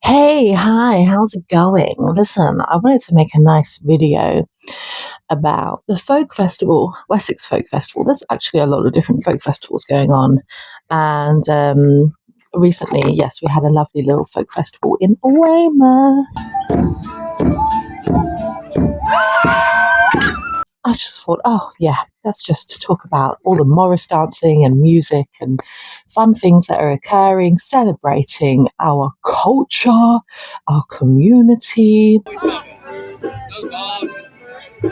Hey, hi, how's it going? Listen, I wanted to make a nice video about the folk festival, Wessex Folk Festival. There's actually a lot of different folk festivals going on. And recently, yes, we had a lovely little folk festival in Weymouth. I just thought, oh, yeah, let's just talk about all the Morris dancing and music and fun things that are occurring, celebrating our culture, our community.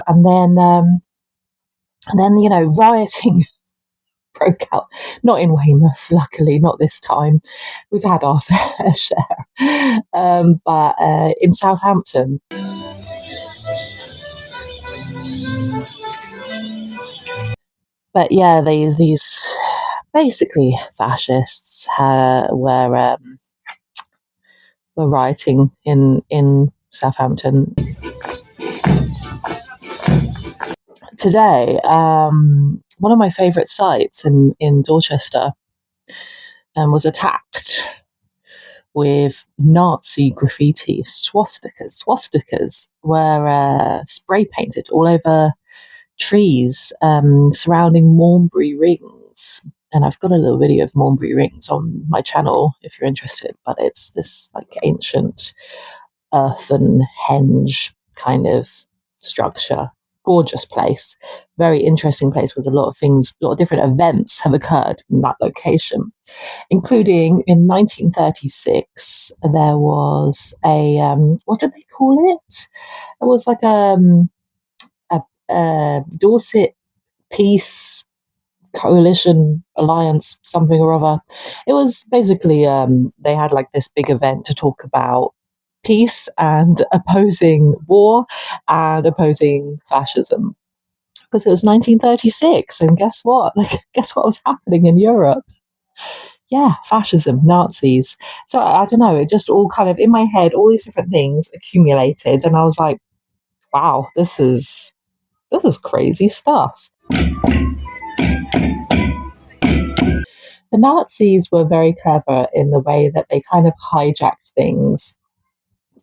And then rioting broke out. Not in Weymouth, luckily, not this time. We've had our fair share, but in Southampton. But yeah, these basically fascists were rioting in Southampton today. One of my favourite sites in Dorchester was attacked with Nazi graffiti, swastikas. Swastikas were spray painted all over trees surrounding Mornbury Rings. And I've got a little video of Mornbury Rings on my channel if you're interested, but it's this like ancient earthen henge kind of structure. Gorgeous place, very interesting place with a lot of different events have occurred in that location, including in 1936 there was a what did they call it? It was like a Dorset Peace Coalition Alliance, something or other. It was basically they had like this big event to talk about peace and opposing war and opposing fascism, because it was 1936, and guess what? Like, guess what was happening in Europe? Yeah, fascism, Nazis. So I don't know, it just all kind of in my head, all these different things accumulated, and I was like, wow, this is crazy stuff. The Nazis were very clever in the way that they kind of hijacked things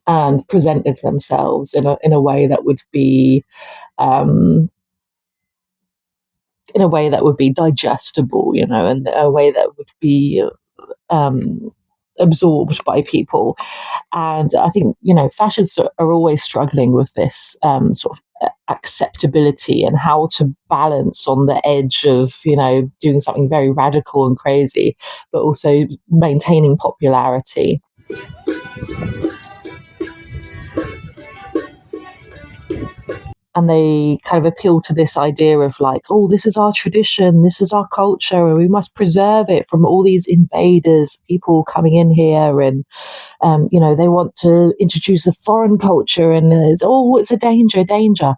and presented themselves in a way that would be um, in a way that would be digestible, and a way that would be um, absorbed by people. And I think, fascists are always struggling with this sort of acceptability and how to balance on the edge of, doing something very radical and crazy, but also maintaining popularity. And they kind of appeal to this idea of like, oh, this is our tradition, this is our culture, and we must preserve it from all these invaders, people coming in here, and they want to introduce a foreign culture, and it's a danger, danger.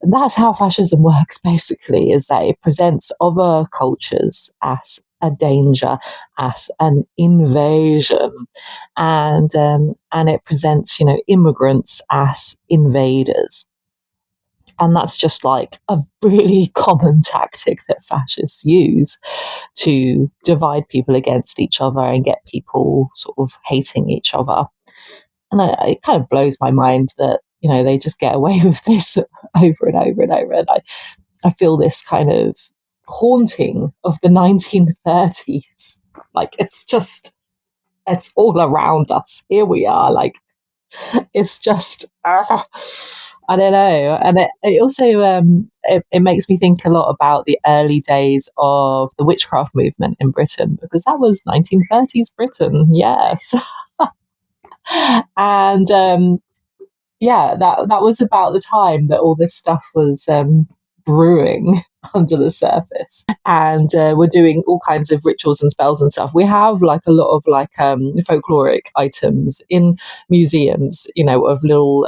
And that's how fascism works, basically, is that it presents other cultures as a danger, as an invasion, and it presents, immigrants as invaders. And that's just like a really common tactic that fascists use to divide people against each other and get people sort of hating each other. And it kind of blows my mind that, they just get away with this over and over and over. And I feel this kind of haunting of the 1930s. Like, it's all around us. Here we are, like, it's just I don't know. And it also it makes me think a lot about the early days of the witchcraft movement in Britain, because that was 1930s Britain, yes. And yeah, that was about the time that all this stuff was brewing under the surface, and we're doing all kinds of rituals and spells and stuff. We have like a lot of like folkloric items in museums, of little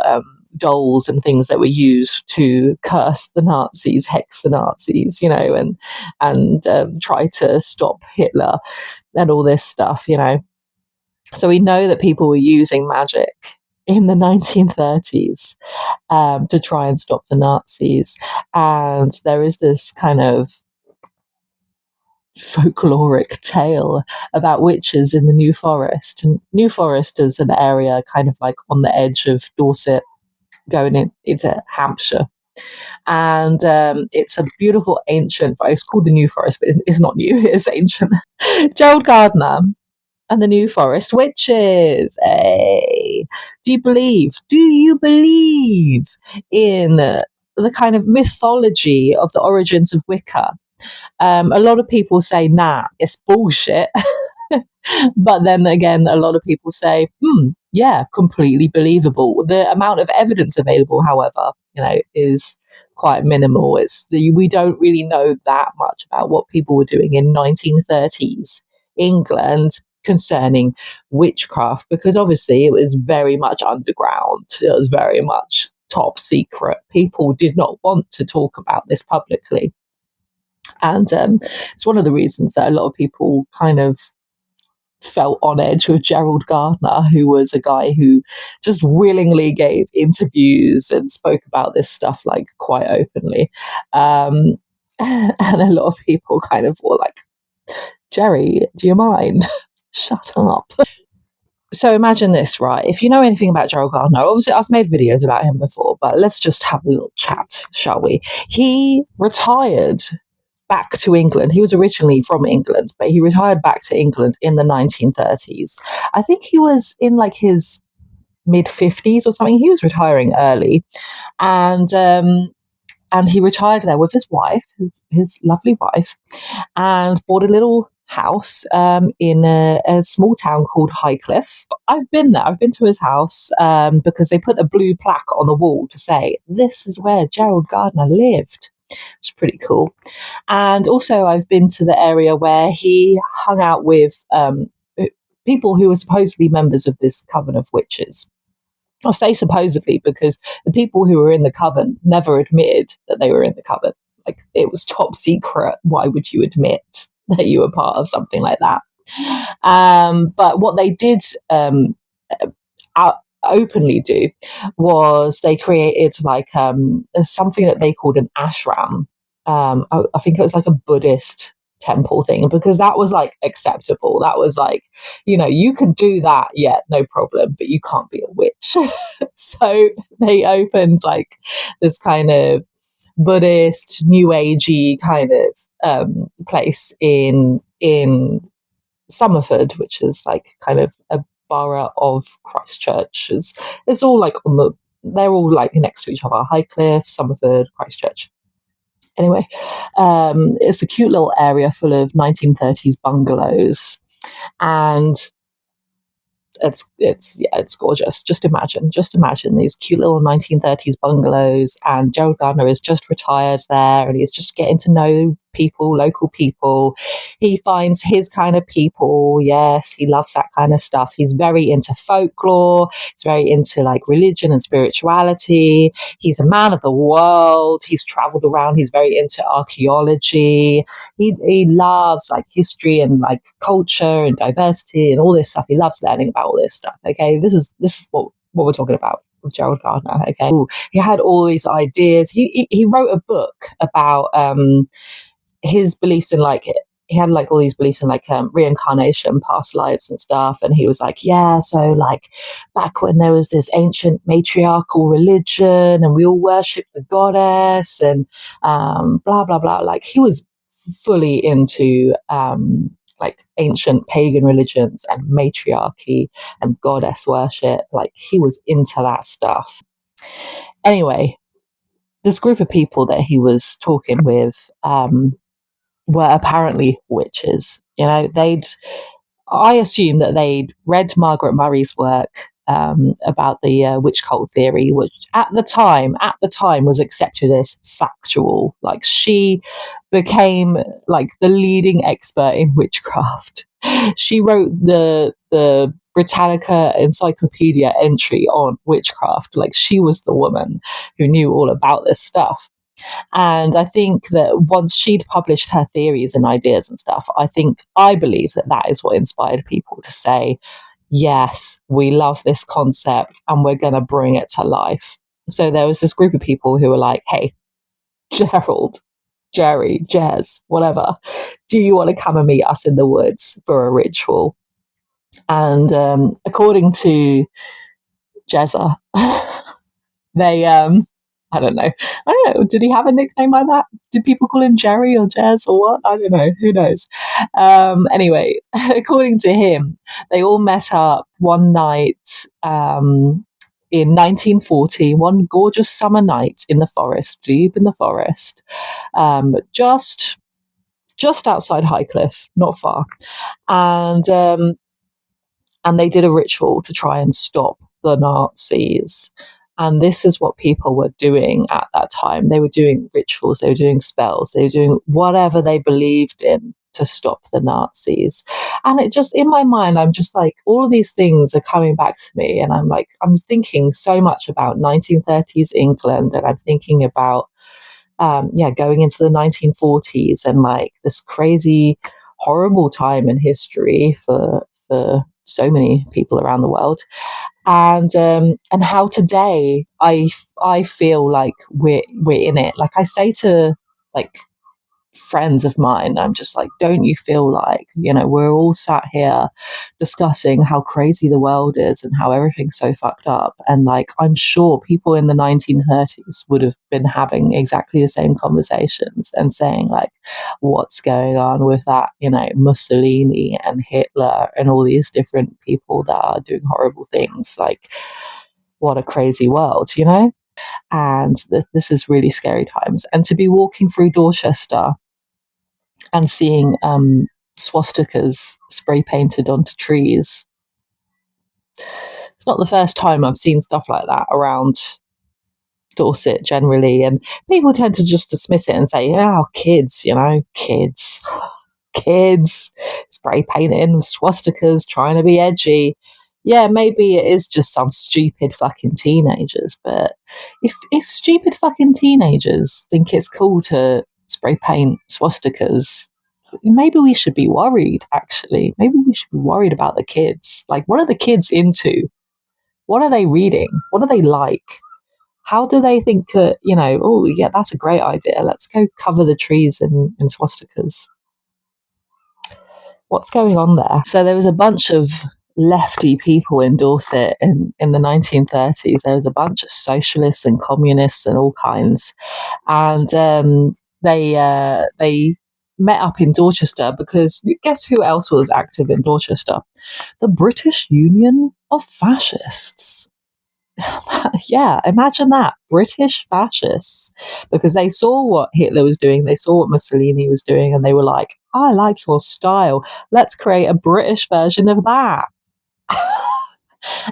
dolls and things that were used to curse the Nazis, hex the Nazis, and try to stop Hitler and all this stuff. So we know that people were using magic in the 1930s to try and stop the Nazis. And there is this kind of folkloric tale about witches in the New Forest. And New Forest is an area kind of like on the edge of Dorset, going into Hampshire. And it's a beautiful ancient, it's called the New Forest, but it's not new, it's ancient. Gerald Gardner and the New Forest witches. Hey, do you believe in the kind of mythology of the origins of Wicca? A lot of people say, nah, it's bullshit. But then again, a lot of people say, yeah, completely believable. The amount of evidence available, however, is quite minimal. We don't really know that much about what people were doing in 1930s England concerning witchcraft, because obviously it was very much underground. It was very much top secret. People did not want to talk about this publicly. And it's one of the reasons that a lot of people kind of felt on edge with Gerald Gardner, who was a guy who just willingly gave interviews and spoke about this stuff like quite openly. And a lot of people kind of were like, Jerry, do you mind? Shut up. So imagine this, right? If you know anything about Gerald Gardner, obviously I've made videos about him before, but let's just have a little chat, shall we? He retired back to England. He was originally from England, but he retired back to England in the 1930s. I think he was in like his mid 50s or something. He was retiring early, and he retired there with his wife, his lovely wife, and bought a little house in a small town called Highcliffe. I've been there. I've been to his house because they put a blue plaque on the wall to say, this is where Gerald Gardner lived. It's pretty cool. And also I've been to the area where he hung out with people who were supposedly members of this coven of witches. I say supposedly because the people who were in the coven never admitted that they were in the coven. Like, it was top secret. Why would you admit that you were part of something like that? But what they did openly do was they created like something that they called an ashram. I think it was like a Buddhist temple thing, because that was like acceptable. That was like, you can do that, yeah, no problem, but you can't be a witch. So they opened like this kind of Buddhist, New Agey kind of place in Somerford, which is like kind of a borough of Christchurch. It's all like they're all like next to each other: Highcliffe, Somerford, Christchurch. Anyway, it's a cute little area full of 1930s bungalows, and it's gorgeous. Just imagine these cute little 1930s bungalows, and Gerald Gardner is just retired there, and he's just getting to know people, local people. He finds his kind of people. Yes, he loves that kind of stuff. He's very into folklore. He's very into like religion and spirituality. He's a man of the world. He's traveled around. He's very into archaeology. He loves like history and like culture and diversity and all this stuff. He loves learning about all this stuff. Okay, this is what we're talking about with Gerald Gardner. Okay, he had all these ideas. He wrote a book about his beliefs in like, he had like all these beliefs in like reincarnation, past lives and stuff. And he was like, yeah, so like back when there was this ancient matriarchal religion and we all worshipped the goddess and blah, blah, blah. Like, he was fully into like ancient pagan religions and matriarchy and goddess worship. Like, he was into that stuff. Anyway, this group of people that he was talking with were apparently witches. I assume that they'd read Margaret Murray's work about the witch cult theory, which at the time was accepted as factual. Like, she became like the leading expert in witchcraft. She wrote the Britannica Encyclopedia entry on witchcraft. Like, she was the woman who knew all about this stuff. And I think that once she'd published her theories and ideas and stuff, I believe that is what inspired people to say, yes, we love this concept and we're going to bring it to life. So there was this group of people who were like, hey, Gerald, Jerry, Jez, whatever, do you want to come and meet us in the woods for a ritual? And according to Jezza, they I don't know. I don't know. Did he have a nickname like that? Did people call him Jerry or Jez or what? I don't know. Who knows? Anyway, according to him, they all met up one night in 1940, one gorgeous summer night in the forest, deep in the forest, just outside Highcliffe, not far, and they did a ritual to try and stop the Nazis. And this is what people were doing at that time. They were doing rituals, they were doing spells, they were doing whatever they believed in to stop the Nazis. And it just, in my mind, I'm just like, all of these things are coming back to me. And I'm like, I'm thinking so much about 1930s England, and I'm thinking about, going into the 1940s and like this crazy, horrible time in history for so many people around the world, and how today I feel like we're in it. Like I say to like friends of mine, I'm just like, don't you feel like, we're all sat here discussing how crazy the world is and how everything's so fucked up, and like I'm sure people in the 1930s would have been having exactly the same conversations and saying like, what's going on with that, Mussolini and Hitler and all these different people that are doing horrible things, like what a crazy world, and this is really scary times. And to be walking through Dorchester and seeing swastikas spray painted onto trees. It's not the first time I've seen stuff like that around Dorset generally, and people tend to just dismiss it and say, oh, kids, kids. Kids spray painting swastikas, trying to be edgy. Yeah, maybe it is just some stupid fucking teenagers, but if stupid fucking teenagers think it's cool to spray paint swastikas, maybe we should be worried, actually. Maybe we should be worried about the kids. Like, what are the kids into? What are they reading? What are they like? How do they think that, oh, yeah, that's a great idea. Let's go cover the trees in swastikas. What's going on there? So there was a bunch of lefty people in Dorset in the 1930s. There was a bunch of socialists and communists and all kinds. And they met up in Dorchester because guess who else was active in Dorchester? The British Union of Fascists. Yeah, imagine that. British fascists. Because they saw what Hitler was doing, they saw what Mussolini was doing, and they were like, I like your style. Let's create a British version of that.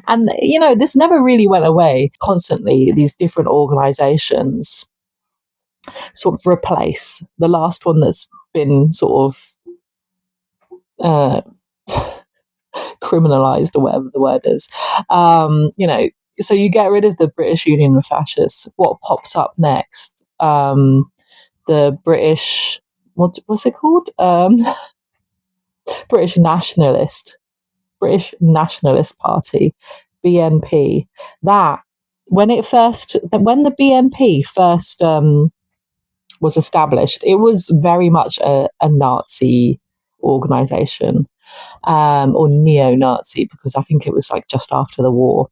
And, this never really went away. Constantly, these different organizations sort of replace. The last one that's been sort of criminalized, or whatever the word is, so you get rid of the British Union of Fascists. What pops up next? The British, what's it called? British Nationalist Party, BNP. That when the BNP first was established, it was very much a Nazi organization, or neo-Nazi, because I think it was like just after the war,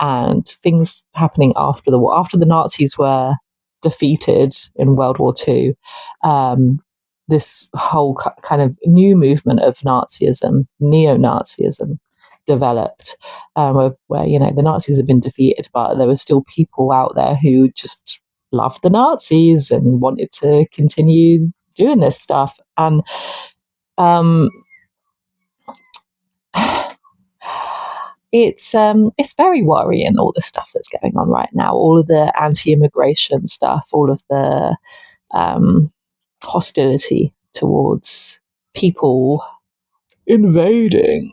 and things happening after the war, after the Nazis were defeated in World War II. This whole kind of new movement of Nazism, neo-Nazism, developed, where the Nazis had been defeated, but there were still people out there who just loved the Nazis and wanted to continue doing this stuff. And it's very worrying, all the stuff that's going on right now, all of the anti-immigration stuff, all of the hostility towards people invading.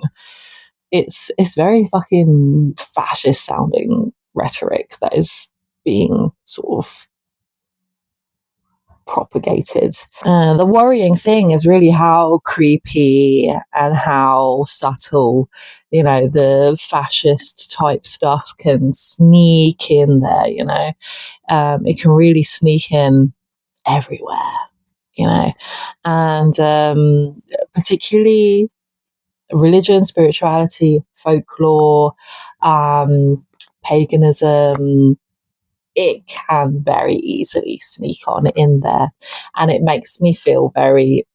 It's very fucking fascist sounding rhetoric that is being sort of propagated. The worrying thing is really how creepy and how subtle, the fascist type stuff can sneak in there, it can really sneak in everywhere. and particularly religion, spirituality, folklore, paganism, it can very easily sneak on in there. And it makes me feel very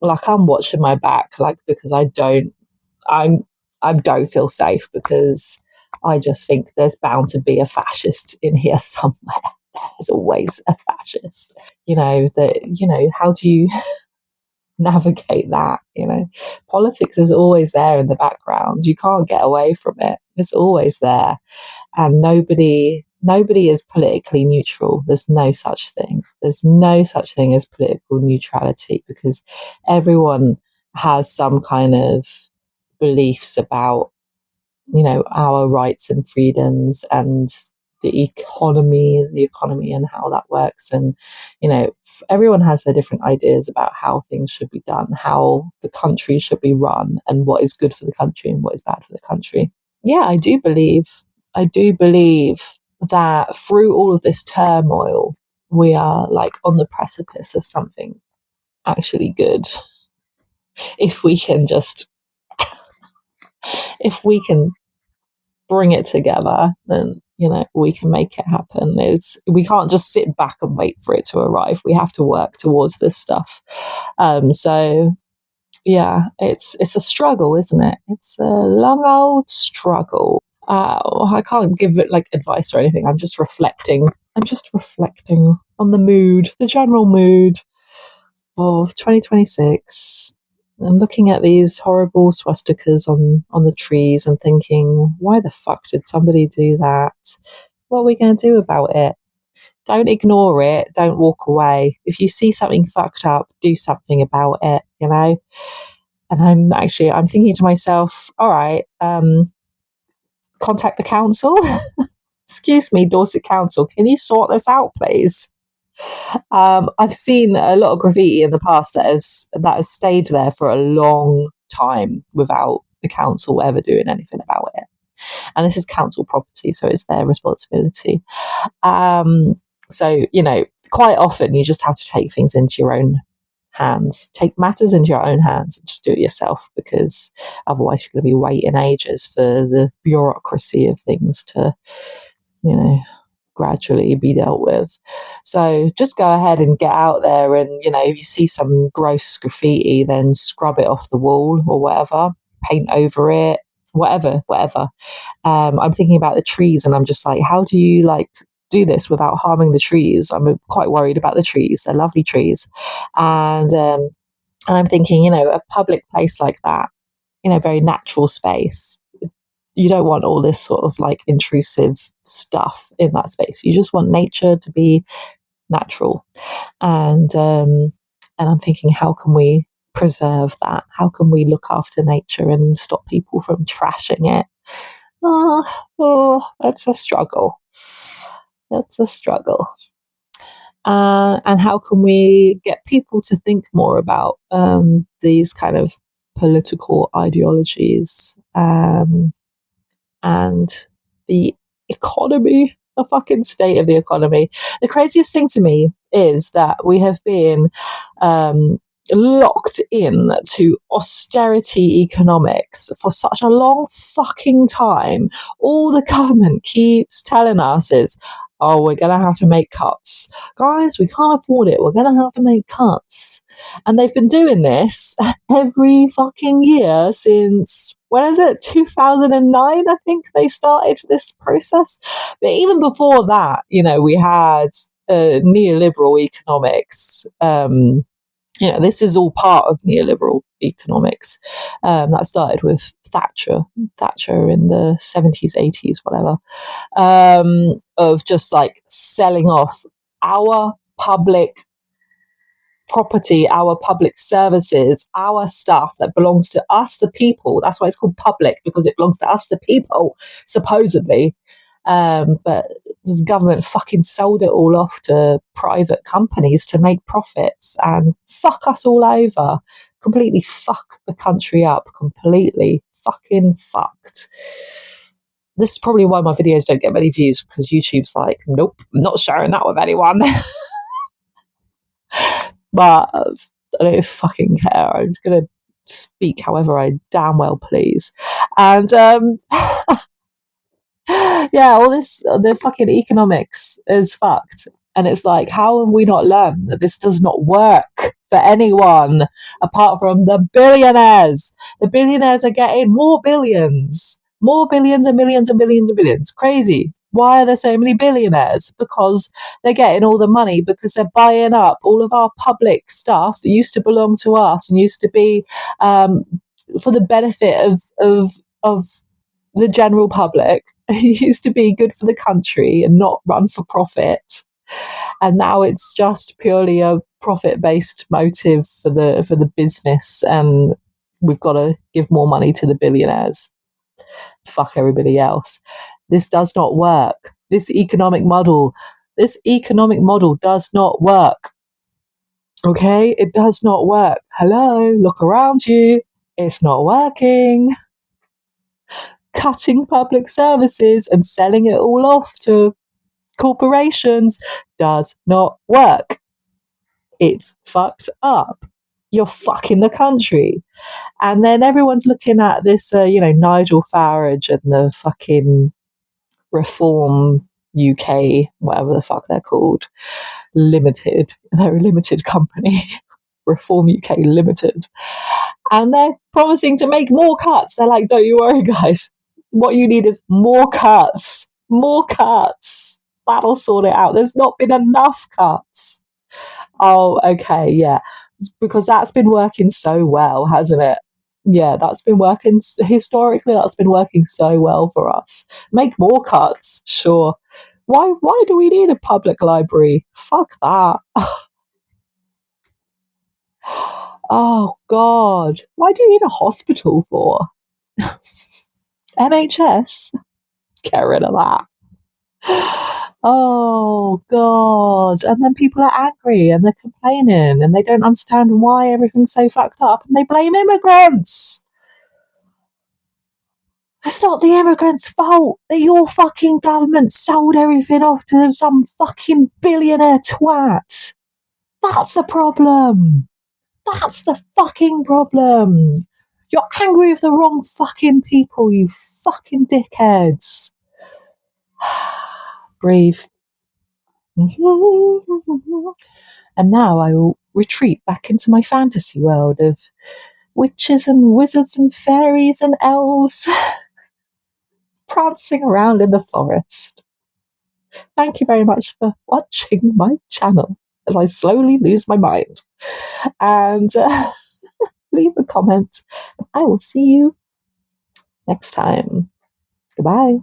like I'm watching my back, like, because I don't feel safe, because I just think there's bound to be a fascist in here somewhere. There's always a fascist. How do you navigate that? Politics is always there in the background. You can't get away from it. It's always there. And nobody is politically neutral. There's no such thing. There's no such thing as political neutrality, because everyone has some kind of beliefs about, our rights and freedoms and the economy and how that works. And, everyone has their different ideas about how things should be done, how the country should be run, and what is good for the country and what is bad for the country. Yeah, I do believe that through all of this turmoil, we are like on the precipice of something actually good. If we can bring it together, then we can make it happen. We can't just sit back and wait for it to arrive. We have to work towards this stuff. So yeah, it's a struggle, isn't it? It's a long old struggle. I can't give it like advice or anything. I'm just reflecting on the mood, the general mood of 2026, and looking at these horrible swastikas on the trees and thinking, why the fuck did somebody do that? What are we going to do about it? Don't ignore it. Don't walk away. If you see something fucked up, do something about it, And I'm thinking to myself, all right, contact the council. Excuse me, Dorset Council, can you sort this out, please? I've seen a lot of graffiti in the past that has stayed there for a long time without the council ever doing anything about it. And this is council property, so it's their responsibility. So, quite often you just have to take things into your own hands, take matters into your own hands and just do it yourself, because otherwise you're going to be waiting ages for the bureaucracy of things to, gradually be dealt with. So just go ahead and get out there, and if you see some gross graffiti, then scrub it off the wall or whatever, paint over it, whatever. I'm thinking about the trees, and I'm just like, how do you do this without harming the trees? I'm quite worried about the trees. They're lovely trees. And I'm thinking, a public place like that, very natural space, you don't want all this sort of intrusive stuff in that space. You just want nature to be natural. And I'm thinking, how can we preserve that? How can we look after nature and stop people from trashing it? That's a struggle. And how can we get people to think more about these kind of political ideologies, and the economy, the fucking state of the economy? The craziest thing to me is that we have been locked in to austerity economics for such a long fucking time. All the government keeps telling us is, oh, we're going to have to make cuts. Guys, we can't afford it. We're going to have to make cuts. And they've been doing this every fucking year since, when is it? 2009, I think they started this process. But even before that, we had neoliberal economics. This is all part of neoliberal economics that started with Thatcher in the 70s, 80s, whatever, of just selling off our public property, our public services, our stuff that belongs to us, the people. That's why it's called public, because it belongs to us, the people, supposedly. But the government fucking sold it all off to private companies to make profits and fuck us all over. Completely fuck the country up. Completely fucking fucked. This is probably why my videos don't get many views, because YouTube's like, nope, I'm not sharing that with anyone. But I don't fucking care. I'm just going to speak however I damn well please. And yeah, all this, the fucking economics is fucked. And it's like, how have we not learned that this does not work for anyone apart from the billionaires? The billionaires are getting more billions and millions and billions and billions. Crazy. Why are there so many billionaires? Because they're getting all the money, because they're buying up all of our public stuff that used to belong to us and used to be for the benefit of the general public. It used to be good for the country and not run for profit, and now it's just purely a profit based motive for the business, and we've got to give more money to the billionaires. Fuck everybody else. This does not work. This economic model does not work. Okay, it does not work. Hello, look around you. It's not working. Cutting public services and selling it all off to corporations does not work. It's fucked up. You're fucking the country. And then everyone's looking at this, Nigel Farage and the fucking Reform UK, whatever the fuck they're called, Limited. They're a limited company. Reform UK Limited. And they're promising to make more cuts. They're like, don't you worry, guys. What you need is more cuts. More cuts. That'll sort it out. There's not been enough cuts. Oh, okay, yeah. Because that's been working so well, hasn't it? Yeah, that's been working historically. That's been working so well for us. Make more cuts, sure. Why do we need a public library? Fuck that. Oh God, why do you need a hospital for? NHS? Get rid of that. Oh God. And then people are angry and they're complaining and they don't understand why everything's so fucked up and they blame immigrants. It's not the immigrants' fault that your fucking government sold everything off to some fucking billionaire twat. That's the problem. That's the fucking problem. You're angry with the wrong fucking people, you fucking dickheads. Breathe. And now I will retreat back into my fantasy world of witches and wizards and fairies and elves prancing around in the forest. Thank you very much for watching my channel as I slowly lose my mind. And leave a comment. I will see you next time. Goodbye.